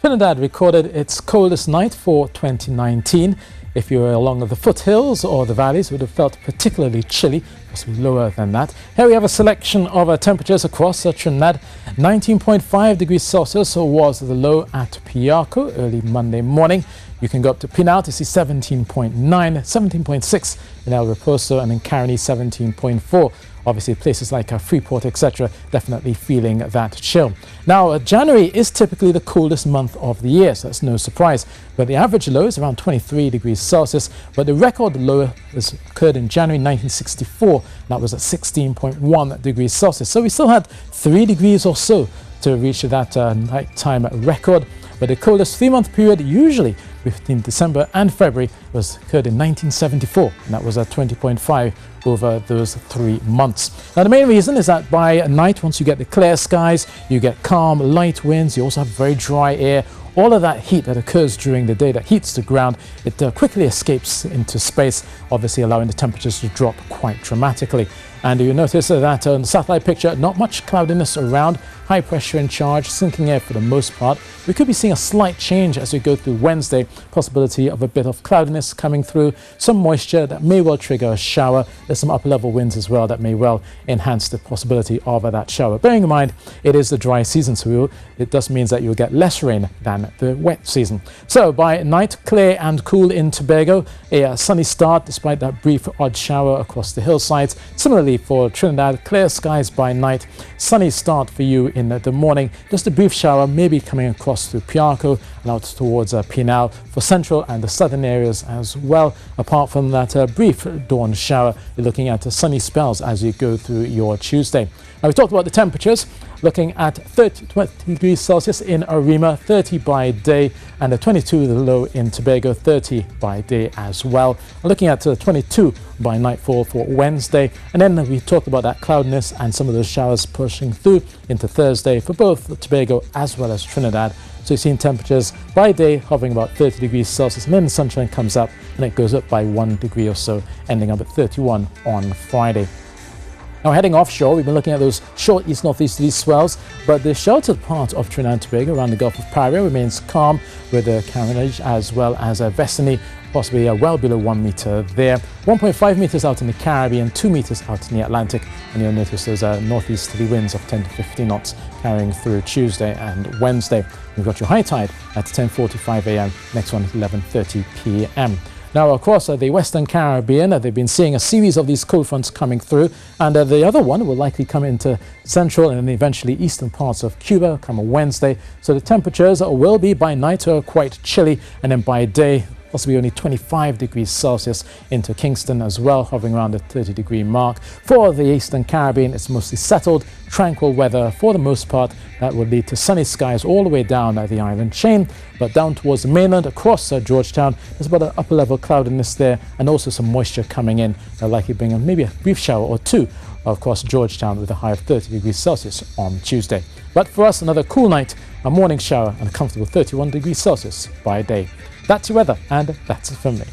Trinidad recorded its coldest night for 2019. If you were along the foothills or the valleys, it would have felt particularly chilly, possibly lower than that. Here we have a selection of temperatures across Trinidad. 19.5 degrees Celsius was the low at Piarco early Monday morning. You can go up to Pinal to see 17.9, 17.6 in El Reposo, and in Caroni 17.4. Obviously, places like Freeport, etc., definitely feeling that chill. Now, January is typically the coolest month of the year, so that's no surprise. But the average low is around 23 degrees Celsius. But the record low has occurred in January 1964. That was at 16.1 degrees Celsius. So we still had 3 degrees or so to reach that nighttime record. But the coldest 3-month period, usually between December and February, occurred in 1974, and that was at 20.5 over those 3 months. Now, the main reason is that by night, once you get the clear skies, you get calm, light winds, you also have very dry air. All of that heat that occurs during the day that heats the ground, it quickly escapes into space, obviously allowing the temperatures to drop quite dramatically. And you notice that on the satellite picture, not much cloudiness around, high pressure in charge, sinking air for the most part. We could be seeing a slight change as we go through Wednesday, possibility of a bit of cloudiness coming through, some moisture that may well trigger a shower. There's some upper level winds as well that may well enhance the possibility of that shower. Bearing in mind, it is the dry season, so it does mean that you'll get less rain than the wet season. So by night, clear and cool in Tobago, a sunny start despite that brief odd shower across the hillsides. Similarly for Trinidad, clear skies by night, sunny start for you in the morning, just a brief shower maybe coming across through Piarco and out towards Pinal for central and the southern areas as well. Apart from that brief dawn shower, you're looking at sunny spells as you go through your Tuesday. Now, we talked about the temperatures, looking at 20 degrees Celsius in Arima, 30 by day, and 22 the low in Tobago, 30 by day as well. Looking at 22 by nightfall for Wednesday, and then we talked about that cloudiness and some of those showers pushing through into Thursday for both Tobago as well as Trinidad. So you've seen temperatures by day hovering about 30 degrees Celsius, and then the sunshine comes up and it goes up by 1 degree or so, ending up at 31 on Friday. Now, heading offshore, we've been looking at those short east-northeasterly swells, but the sheltered part of Trinidad and Tobago around the Gulf of Paria remains calm with the Carronage as well as Vestini, possibly well below 1 meter there. 1.5 meters out in the Caribbean, 2 meters out in the Atlantic, and you'll notice those northeasterly winds of 10 to 15 knots carrying through Tuesday and Wednesday. We've got your high tide at 10:45 a.m., next one at 11:30 p.m. Now, across the Western Caribbean, they've been seeing a series of these cold fronts coming through, and the other one will likely come into central and then eventually eastern parts of Cuba come on Wednesday. So the temperatures will be by night quite chilly, and then by day possibly only 25 degrees Celsius into Kingston as well, hovering around the 30-degree mark. For the Eastern Caribbean, it's mostly settled, tranquil weather for the most part. That would lead to sunny skies all the way down the island chain, but down towards the mainland across Georgetown, there's about an upper level cloudiness there, and also some moisture coming in, likely bringing maybe a brief shower or two across Georgetown with a high of 30 degrees Celsius on Tuesday. But for us, another cool night, a morning shower and a comfortable 31 degrees Celsius by day. That's your weather, and that's it from me.